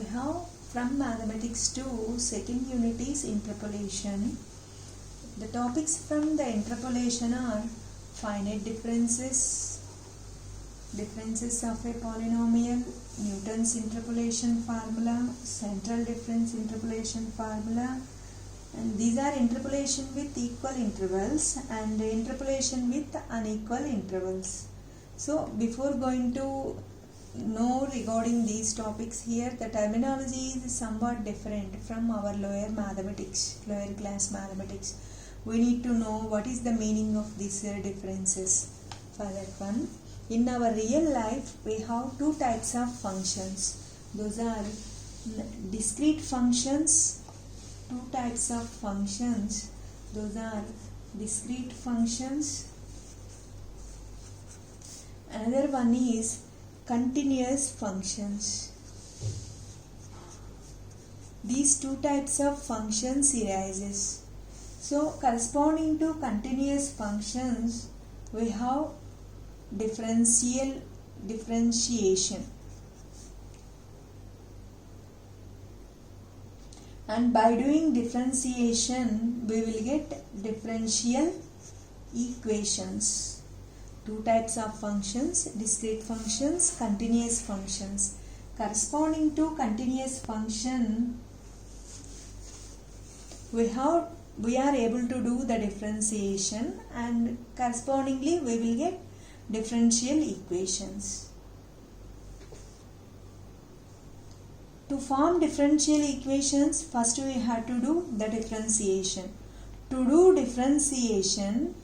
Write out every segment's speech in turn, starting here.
we have from Mathematics 2 second unit is interpolation. The topics from the interpolation are finite differences, differences of a polynomial, Newton's interpolation formula, central difference interpolation formula, and these are interpolation with equal intervals and interpolation with unequal intervals. So before going to know regarding these topics here, the terminology is somewhat different from our lower class mathematics. We need to know what is the meaning of these differences. For that one, in our real life we have two types of functions. Those are discrete functions. Two types of functions. Those are discrete functions. Another one is continuous functions. These two types of functions arises. So corresponding to continuous functions, we have differentiation. And by doing differentiation, we will get differential equations. Two types of functions, discrete functions, continuous functions. Corresponding to continuous function, we are able to do the differentiation, and correspondingly we will get differential equations. To form differential equations, first we have to do the differentiation. To do differentiation,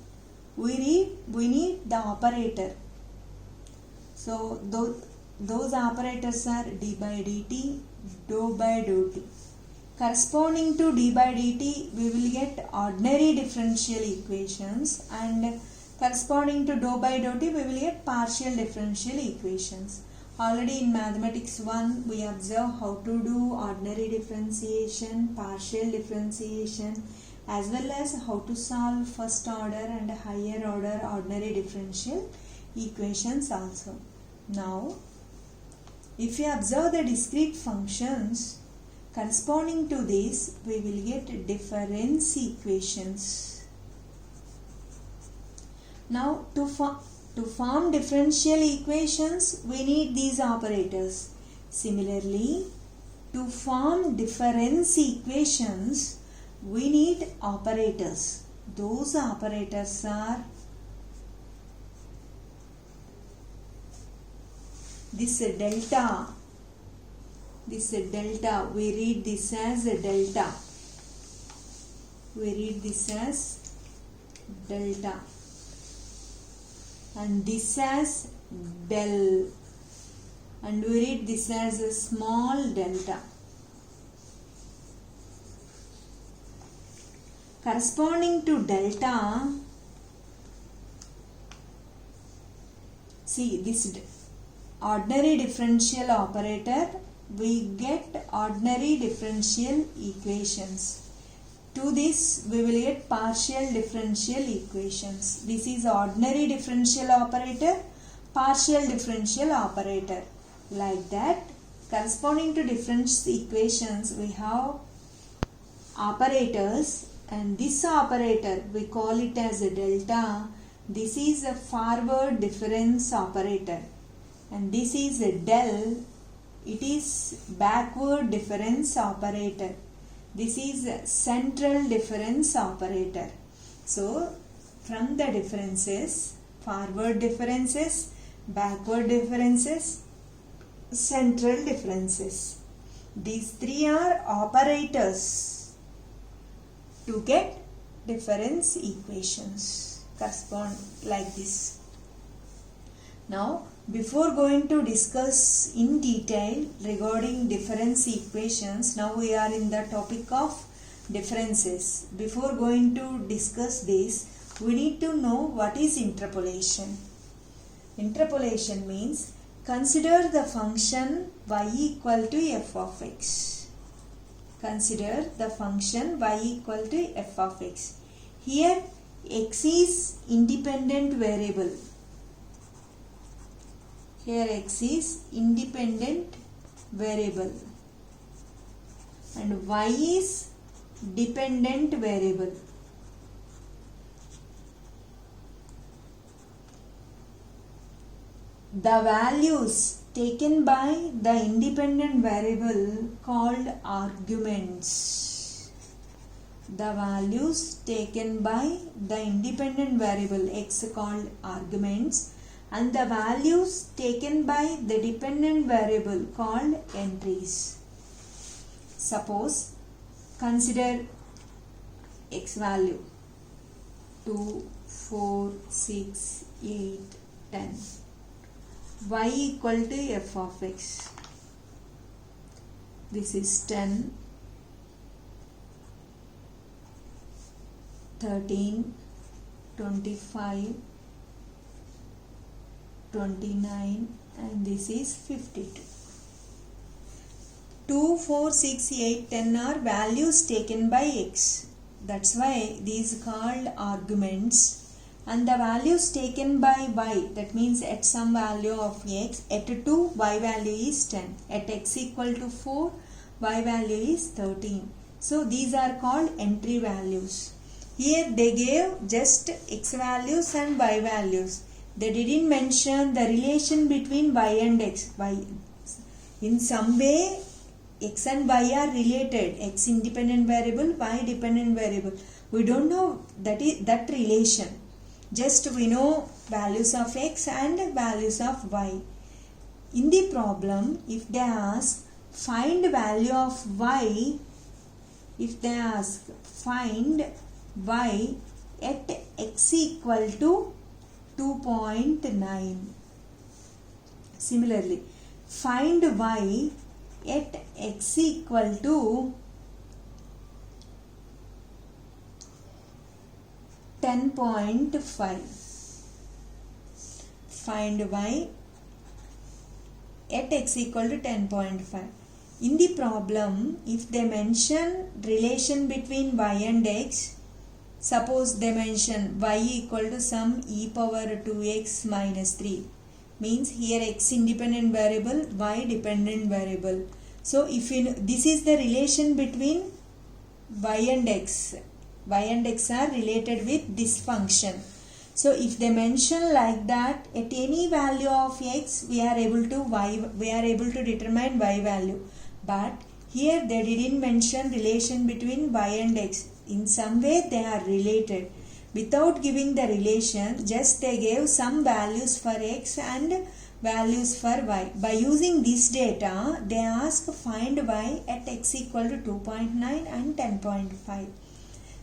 we need the operator. So those operators are d by dt, dou by dou t. Corresponding to d by dt, we will get ordinary differential equations, and corresponding to dou by dou t, we will get partial differential equations. Already in Mathematics 1, we observe how to do ordinary differentiation, partial differentiation, as well as how to solve first order and higher order ordinary differential equations also. Now, if you observe the discrete functions, corresponding to this, we will get difference equations. Now, to form differential equations, we need these operators. Similarly, to form difference equations, we need operators. Those operators are this delta. This delta, we read this as delta. We read this as delta. And this as del. And we read this as a small delta. Corresponding to delta, see this ordinary differential operator, we get ordinary differential equations. To this, we will get partial differential equations. This is ordinary differential operator, partial differential operator. Like that, corresponding to difference equations, we have operators, and this operator, we call it as a delta. This is a forward difference operator, and this is a del. It is backward difference operator. This is a central difference operator. So, from the differences, forward differences, backward differences, central differences. These three are operators to get difference equations. Correspond like this. Now, before going to discuss in detail regarding difference equations, now we are in the topic of differences. Before going to discuss this, we need to know what is interpolation. Interpolation means consider the function y equal to f of x. Consider the function y equal to f of x. Here x is independent variable. Here x is independent variable. and y is dependent variable. The values taken by the independent variable called arguments. The values taken by the independent variable x called arguments, and the values taken by the dependent variable called entries. Suppose consider x value 2, 4, 6, 8, 10. Y equal to f of x. This is 10, 13, 25, 29, and this is 52. 2, 4, 6, 8, 10 are values taken by x. That's why these are called arguments. And the values taken by y, that means at some value of x, at 2 y value is 10, at x equal to 4 y value is 13. So these are called entry values. Here they gave just x values and y values. They didn't mention the relation between y and x. In some way x and y are related, x independent variable, y dependent variable. We don't know that relation. Just we know values of x and values of y. In the problem, if they ask find value of y, if they ask find y at x equal to 2.9. Similarly, find y at x equal to 10.5. Find y at x equal to 10.5. In the problem, if they mention relation between y and x, suppose they mention y equal to some e power 2x minus 3. Means here x independent variable, y dependent variable. So if this is the relation between y and x. Y and x are related with this function. So if they mention like that, at any value of x we are able to determine y value. But here they didn't mention relation between y and x. In some way they are related. Without giving the relation, just they gave some values for x and values for y. By using this data, they ask find y at x equal to 2.9 and 10.5.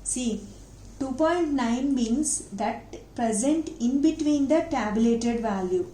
See, 2.9 means that present in between the tabulated value.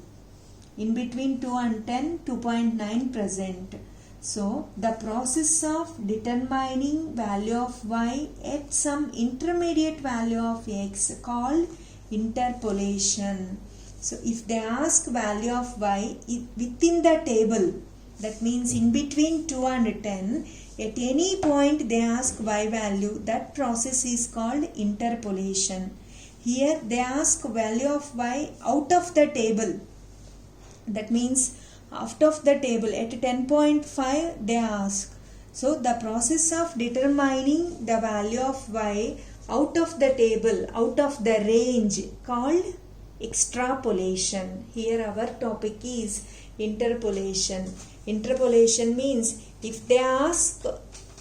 In between 2 and 10, 2.9 present. So, the process of determining value of y at some intermediate value of x called interpolation. So, if they ask value of y within the table, that means in between 2 and 10, at any point they ask y value, that process is called interpolation. Here they ask value of y out of the table. That means out of the table at 10.5 they ask. So the process of determining the value of y out of the table, out of the range, called extrapolation. Here our topic is interpolation. Interpolation means if they ask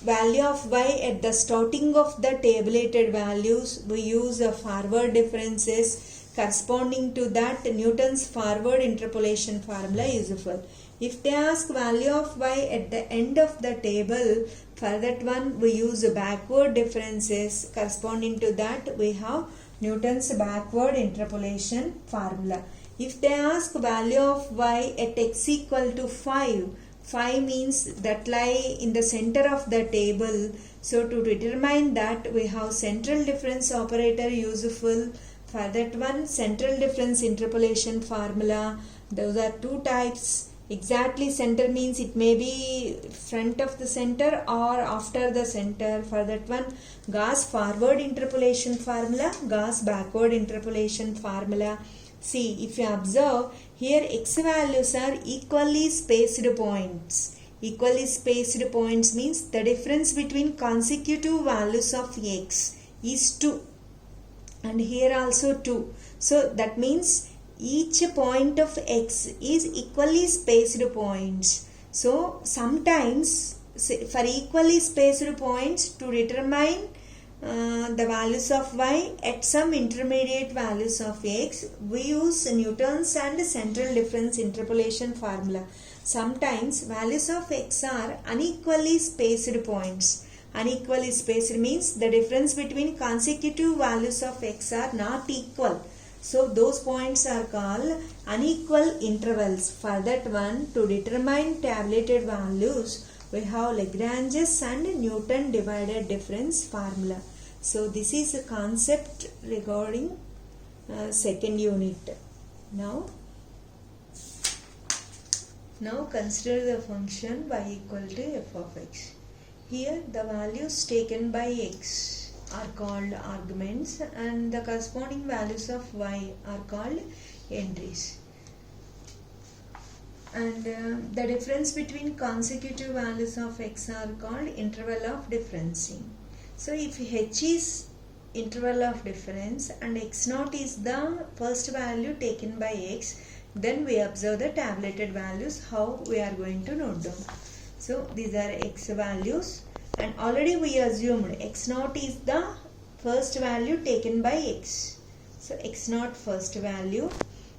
value of y at the starting of the tabulated values, we use a forward differences corresponding to that. Newton's forward interpolation formula is useful. If they ask value of y at the end of the table, for that one we use backward differences corresponding to that. We have Newton's backward interpolation formula. If they ask value of y at x equal to 5, 5 means that lie in the center of the table. So to determine that, we have central difference operator useful. For that one, central difference interpolation formula. Those are two types. Exactly center means it may be front of the center or after the center. For that one, Gauss forward interpolation formula, Gauss backward interpolation formula. See, if you observe, here x values are equally spaced points. Equally spaced points means the difference between consecutive values of x is 2, and here also 2. So that means each point of x is equally spaced points. So sometimes for equally spaced points, to determine the values of y at some intermediate values of x, we use Newton's and central difference interpolation formula. Sometimes values of x are unequally spaced points. Unequally spaced means the difference between consecutive values of x are not equal. So those points are called unequal intervals. For that one, to determine tabulated values, we have Lagrange's and Newton divided difference formula. So this is a concept regarding second unit. Now consider the function y equal to f of x. Here the values taken by x are called arguments and the corresponding values of y are called entries. And the difference between consecutive values of x are called interval of differencing. So if h is interval of difference and x0 is the first value taken by x, then we observe the tabulated values, how we are going to note down. So these are x values, and already we assumed x0 is the first value taken by x. So x0 first value,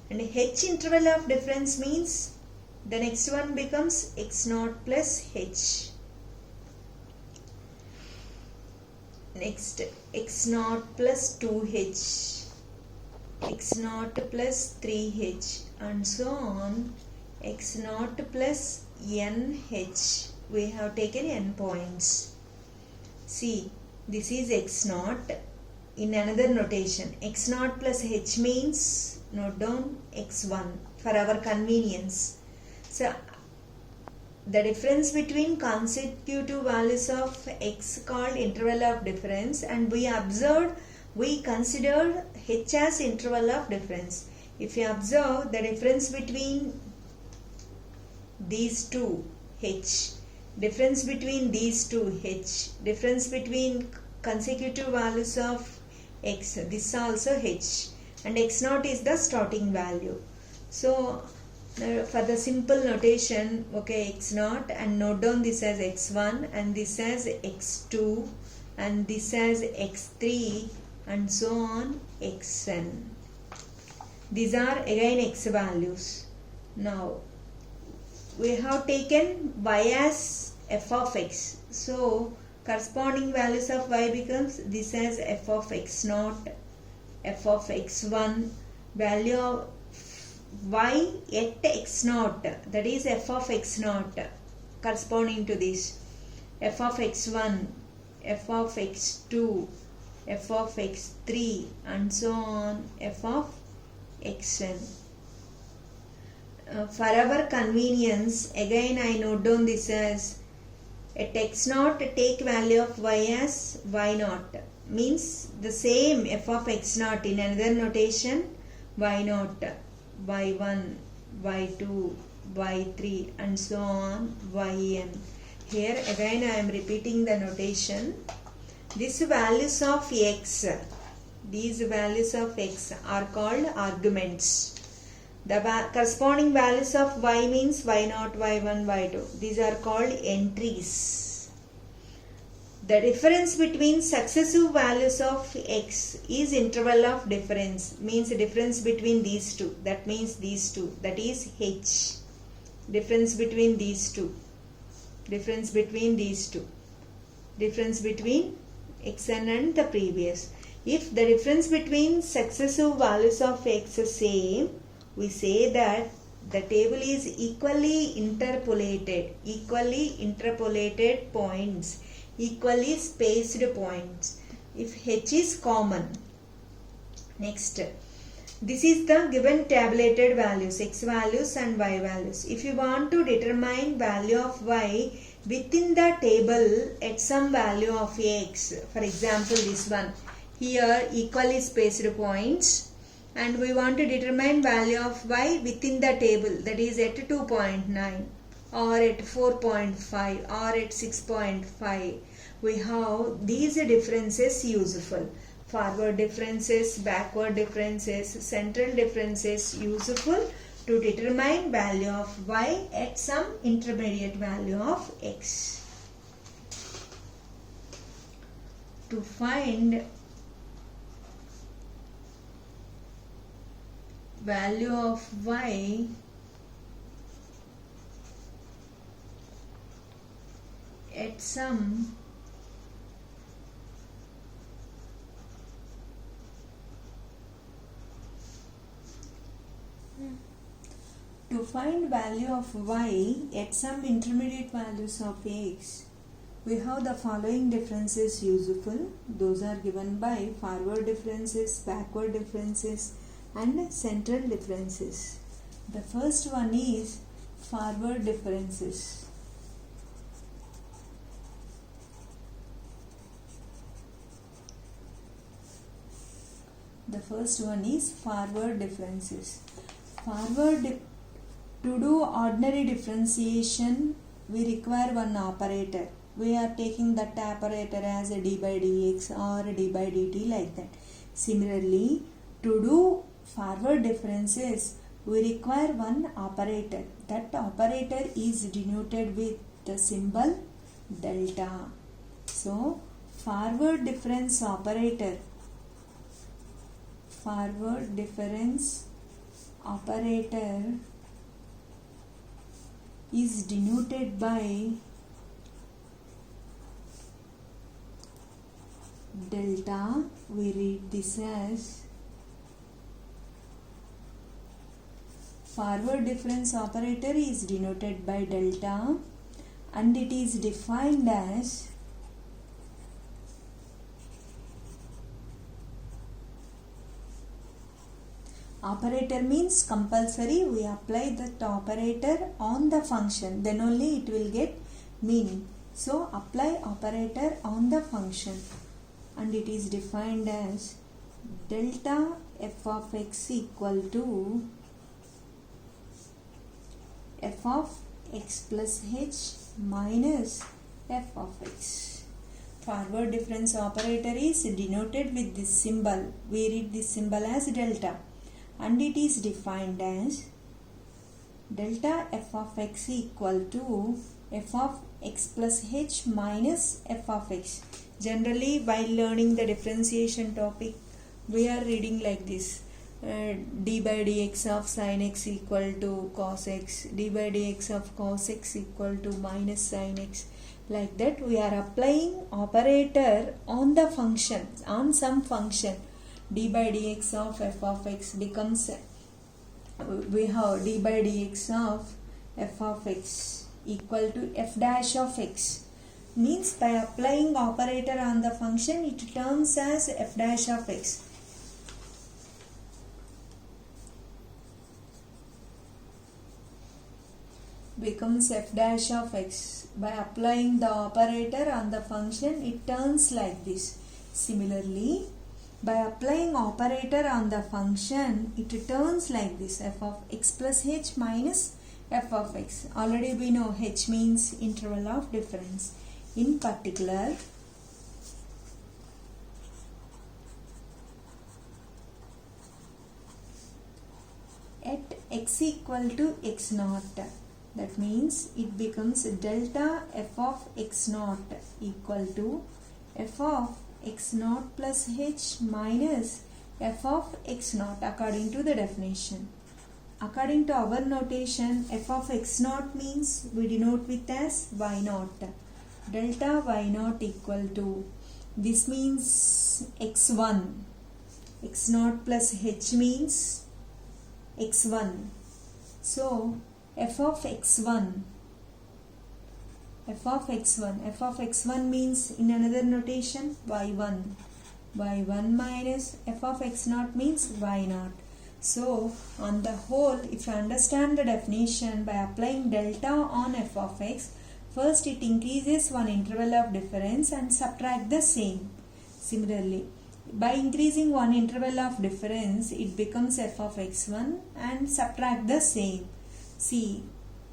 and h interval of difference means the next one becomes x0 plus h. Next x0 plus 2h, x0 plus 3h, and so on, x0 plus nh. We have taken n points. See, this is x0 in another notation. x0 plus h means, note down, x1 for our convenience. So the difference between consecutive values of x called interval of difference, and we considered h as interval of difference. If you observe the difference between these two, h, difference between these two, h, difference between consecutive values of x, this also h, and x0 is the starting value. So for the simple notation, okay, x0, and note down this as x1 and this as x2 and this as x3 and so on xn. These are again x values. Now we have taken y as f of x. So corresponding values of y becomes this as f of x0, f of x1, value of y at x0, that is f of x0 corresponding to this, f of x1, f of x2, f of x3 and so on, f of xn. For our convenience, again I note down this as at x0 take value of y as y0, means the same f of x0 in another notation, y0, y1, y2, y3 and so on, yn. Here again I am repeating the notation. These values of x, these values of x are called arguments. The corresponding values of y means y0, y1, y2. These are called entries. The difference between successive values of x is interval of difference, means the difference between these two. That means these two. That is h. Difference between these two. Difference between these two. Difference between xn and the previous. If the difference between successive values of x is same, we say that the table is equally interpolated points, equally spaced points, if h is common. Next, this is the given tabulated values, x values and y values. If you want to determine value of y within the table at some value of x, for example this one, here equally spaced points, and we want to determine value of y within the table, that is at 2.9. or at 4.5 or at 6.5. We have these differences useful. Forward differences, backward differences, central differences useful to determine value of y at some intermediate value of x. To find value of y at some intermediate values of x, we have the following differences useful. Those are given by forward differences, backward differences and central differences. The first one is forward differences. To do ordinary differentiation, we require one operator. We are taking that operator as a d by dx or d by dt like that. Similarly, to do forward differences, we require one operator. That operator is denoted with the symbol delta. So, forward difference operator is denoted by delta. We read this as forward difference operator is denoted by delta and it is defined as operator means compulsory we apply that operator on the function, then only it will get meaning. So apply operator on the function and it is defined as delta f of x equal to f of x plus h minus f of x. Forward difference operator is denoted with this symbol. We read this symbol as delta and it is defined as delta f of x equal to f of x plus h minus f of x. Generally, while learning the differentiation topic, we are reading like this. D by dx of sin x equal to cos x, d by dx of cos x equal to minus sin x. Like that, we are applying operator on the function, on some function. D by dx of f of x becomes, we have d by dx of f of x equal to f dash of x. Means by applying operator on the function, it turns as f dash of x. Becomes f dash of x. By applying the operator on the function, it turns like this. Similarly, by applying operator on the function, it turns like this, f of x plus h minus f of x. Already we know h means interval of difference. In particular, at x equal to x naught, that means it becomes delta f of x naught equal to f of x naught plus h minus f of x naught according to the definition. According to our notation, f of x naught means we denote with as y naught. Delta y naught equal to, this means x1. X naught plus h means x1. So, f of x1 means in another notation y1 minus f of x naught means y naught. So on the whole, if you understand the definition, by applying delta on f of x, first it increases one interval of difference and subtract the same. Similarly, by increasing one interval of difference, it becomes f of x1 and subtract the same. See,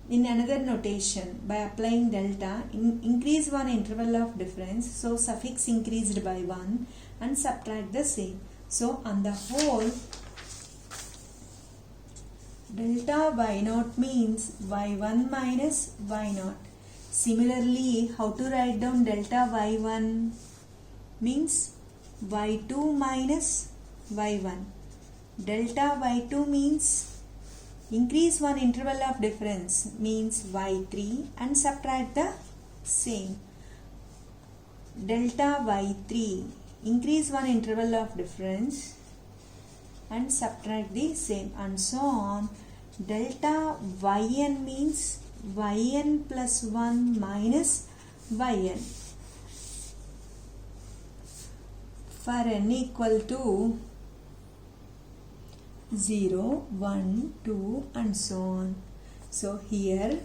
in another notation, by applying delta, increase one interval of difference, so suffix increased by 1 and subtract the same. So on the whole, delta y0 means y1 minus y0. Similarly, how to write down delta y1 means y2 minus y1. Delta y2 means increase one interval of difference means y3 and subtract the same. Delta y3, increase one interval of difference and subtract the same, and so on. Delta yn means yn plus 1 minus yn. For n equal to 0, 1, 2 and so on. So here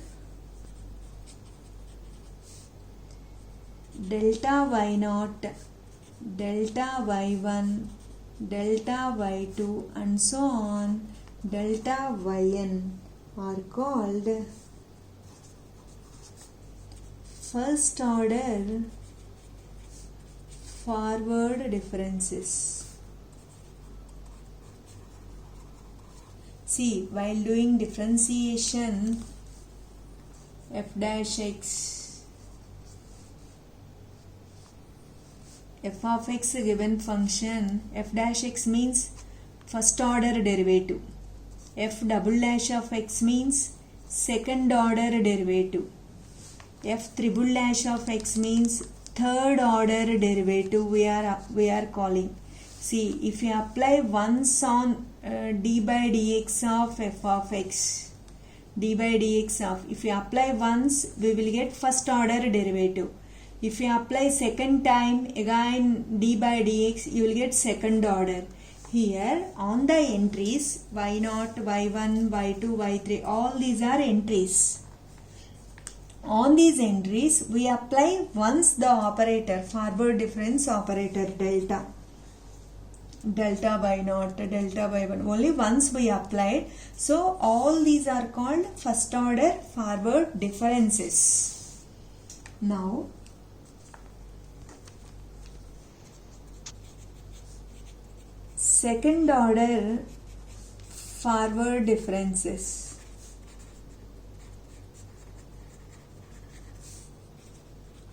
delta y0, delta y1, delta y2 and so on, delta yn are called first order forward differences. See, while doing differentiation, f dash x, f of x given function, f dash x means first order derivative, f double dash of x means second order derivative, f triple dash of x means third order derivative we are calling. See, if you apply once on d by dx of f of x, d by dx of, if you apply once, we will get first order derivative. If you apply second time, again d by dx, you will get second order. Here on the entries y0, y1, y2, y3, all these are entries. On these entries, we apply once the operator, forward difference operator delta. Delta y0, delta y1, only once we applied. So all these are called first order forward differences. Now second order forward differences.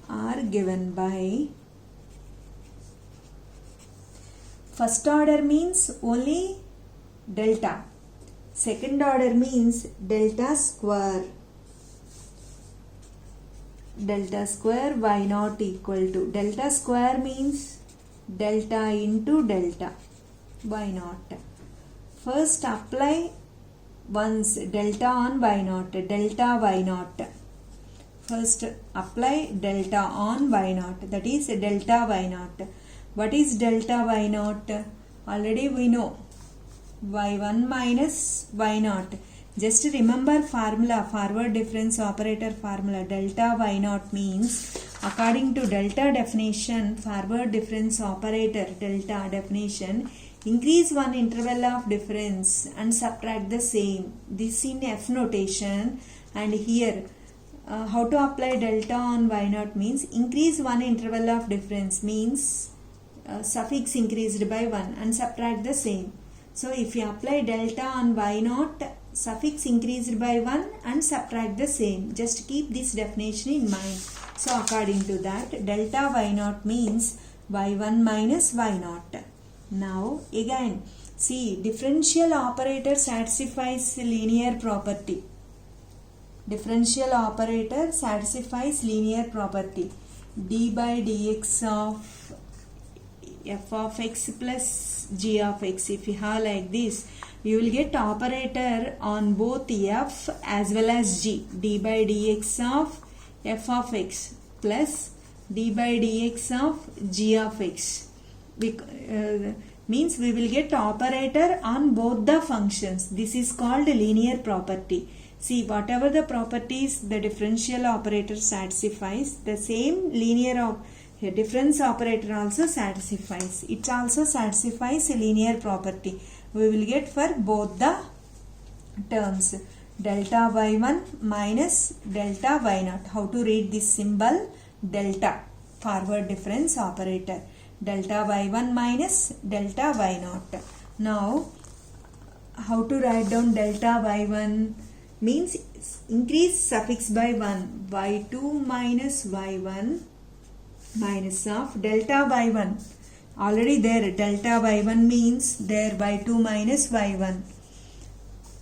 Are given by first order means only delta. Second order means delta square. Delta square y0 equal to, delta square means delta into delta y0. First apply once delta on y0, delta y0. First apply delta on y0, that is delta y0. What is delta y0? Already we know y1 minus y0. Just remember formula, forward difference operator formula. Delta y0 means, according to delta definition, forward difference operator delta definition, increase one interval of difference and subtract the same. This in F notation, and here how to apply delta on y0 means increase one interval of difference means suffix increased by 1 and subtract the same. So if you apply delta on y0, suffix increased by 1 and subtract the same. Just keep this definition in mind. So according to that, delta y0 means y1 minus y0. Now again, see, differential operator satisfies linear property. Differential operator satisfies linear property. D by dx of f of x plus g of x. If you have like this, you will get operator on both f as well as g. D by dx of f of x plus d by dx of g of x. Means we will get operator on both the functions. This is called linear property. See, whatever the properties the differential operator satisfies, the same linear difference operator also satisfies. It also satisfies a linear property. We will get for both the terms. delta y1 minus delta y0. How to read this symbol? Delta, forward difference operator. Delta y1 minus delta y0. Now, how to write down delta y1? Means increase suffix by 1. y2 minus y1 minus of delta y1. Already there, delta y1 means there y2 minus y1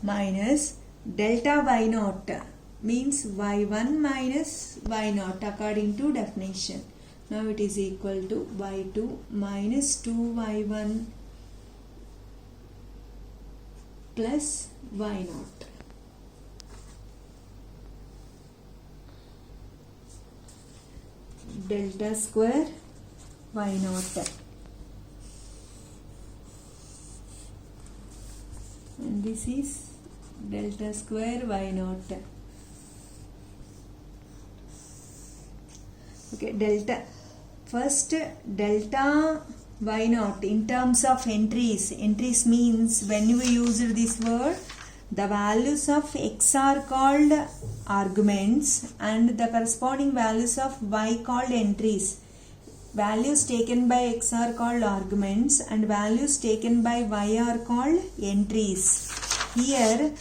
minus delta y0 means y1 minus y0 according to definition. Now it is equal to y2 minus 2y1 plus y0. Delta square y0. And this is delta square y0. Okay, delta. First, delta y0 in terms of entries. Entries means when you use this word, the values of x are called arguments and the corresponding values of y called entries. Values taken by x are called arguments and values taken by y are called entries. Here,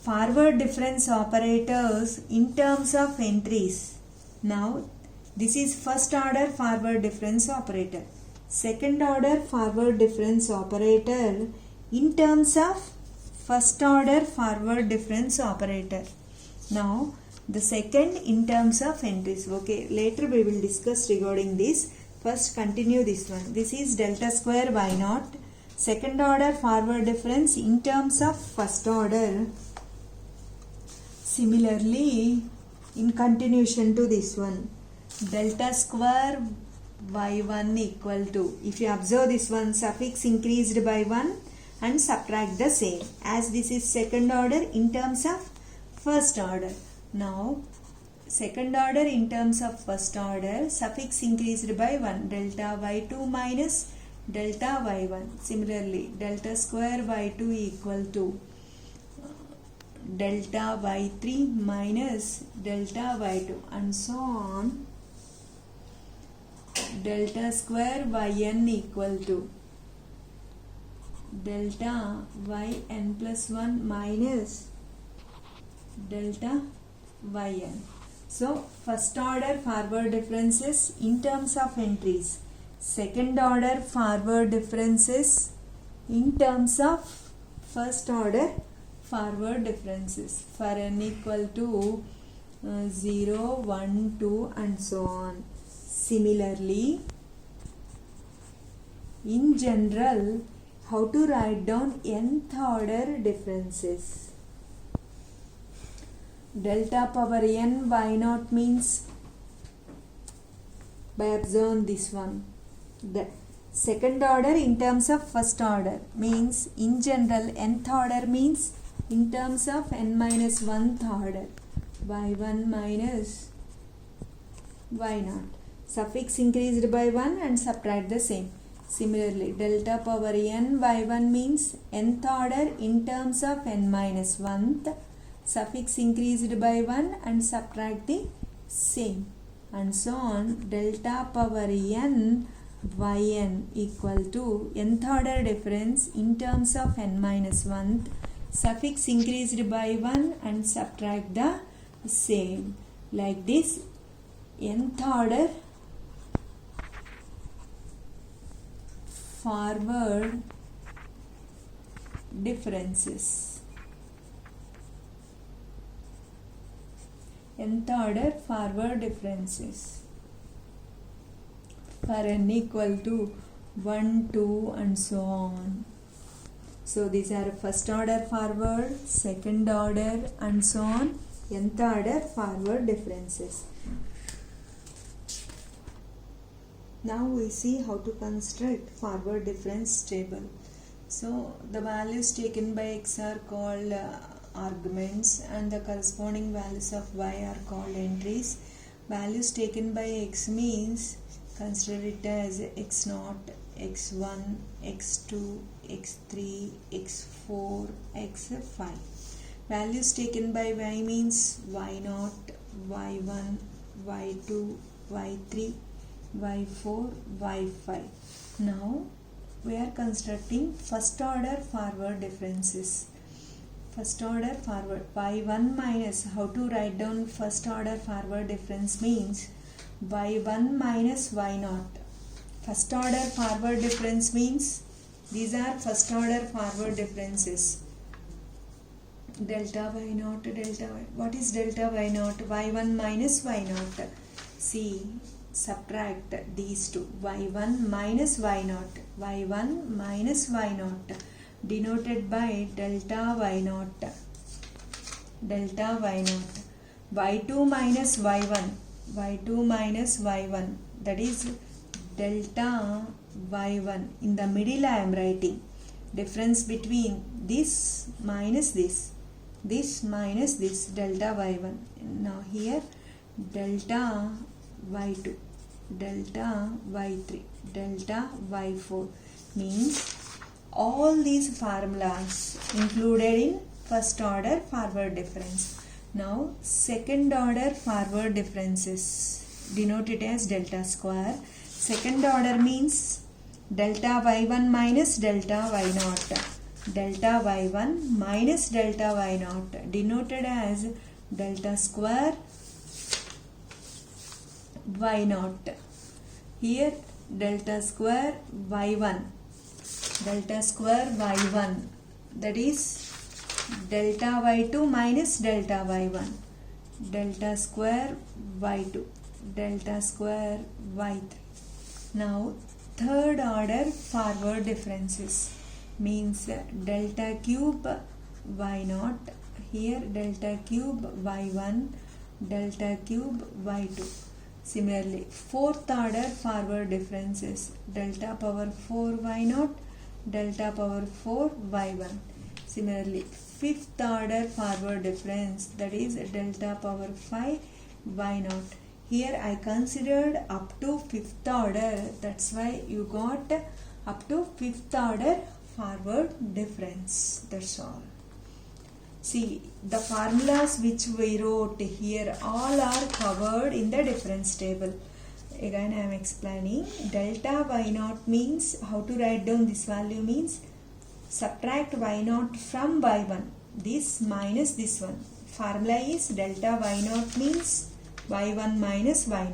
forward difference operators in terms of entries. Now, this is first order forward difference operator. Second order forward difference operator in terms of first order forward difference operator. Now, the second in terms of entries. Okay, later we will discuss regarding this. First continue this one. This is delta square y0. Second order forward difference in terms of first order. Similarly, in continuation to this one, delta square y1 equal to, if you observe this one, suffix increased by 1 and subtract the same, as this is second order in terms of first order. Now, second order in terms of first order, suffix increased by 1, delta y2 minus delta y1. Similarly, delta square y2 equal to delta y3 minus delta y2 and so on. Delta square yn equal to delta yn plus 1 minus delta yn. So, first order forward differences in terms of entries. Second order forward differences in terms of first order forward differences for n equal to 0, 1, 2 and so on. Similarly, in general, how to write down nth order differences? Delta power n y0 means, by observing this one, the second order in terms of first order means in general nth order means in terms of n minus 1th order, y1 minus y0. Suffix increased by 1 and subtract the same. Similarly, delta power n y1 means nth order in terms of n minus 1th. Suffix increased by 1 and subtract the same. And so on. Delta power n yn equal to nth order difference in terms of n minus 1th. Suffix increased by 1 and subtract the same. Like this, nth order forward differences. Nth order forward differences for n equal to 1, 2 and so on. So these are first order forward, second order and so on, nth order forward differences. Now we see how to construct forward difference table. So the values taken by x are called arguments and the corresponding values of y are called entries. Values taken by x means consider it as x0, x1, x2, x3, x4, x5. Values taken by y means y0, y1, y2, y3, y4, y5. Now we are constructing first order forward differences. First order forward, y1 minus, how to write down first order forward difference means y1 minus y0. First order forward difference means these are first order forward differences. Delta y0, delta y. What is delta y0? y1 minus y0. See, subtract these two. y1 minus y0. y1 minus y0 denoted by delta y0. Delta y0. y2 minus y1. y2 minus y1. That is delta y1. In the middle I am writing difference between this minus this minus this, delta y1. Now here delta y2, delta y3, delta y4 means all these formulas included in first order forward difference. Now second order forward differences denoted as delta square. Second order means delta y1 minus delta y0. Delta y1 minus delta y0 denoted as delta square y0. Here delta square y1. Delta square y1, that is delta y2 minus delta y1. Delta square y2. Delta square y3. Now third order forward differences means delta cube y0, here delta cube y1, delta cube y2. Similarly, fourth order forward differences delta power 4 y0, delta power 4 y1. Similarly, fifth order forward difference, that is delta power 5 y0. Here I considered up to fifth order, that's why you got up to fifth order forward difference. That's all. See, the formulas which we wrote here all are covered in the difference table. Again I am explaining. Delta y0 means, how to write down this value means subtract y0 from y1. This minus this one. Formula is delta y0 means y1 minus y0.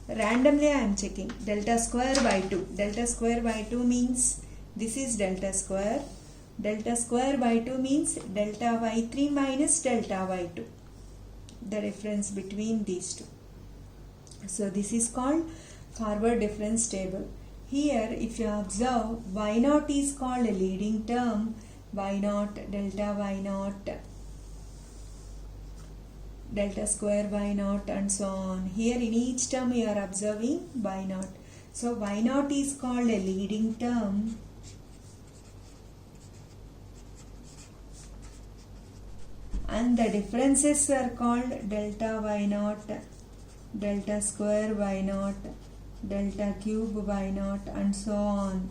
Randomly I am checking. Delta square y2. Delta square y2 means this is delta square. Delta square y2 means delta y3 minus delta y2. The difference between these two. So this is called forward difference table. Here if you observe, y0 is called a leading term. y0, delta y0, delta square y0 and so on. Here in each term you are observing y0. So y0 is called a leading term. And the differences are called delta y0, delta square y0, delta cube y0 and so on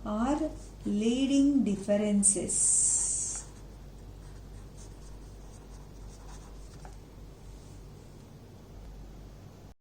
are leading differences.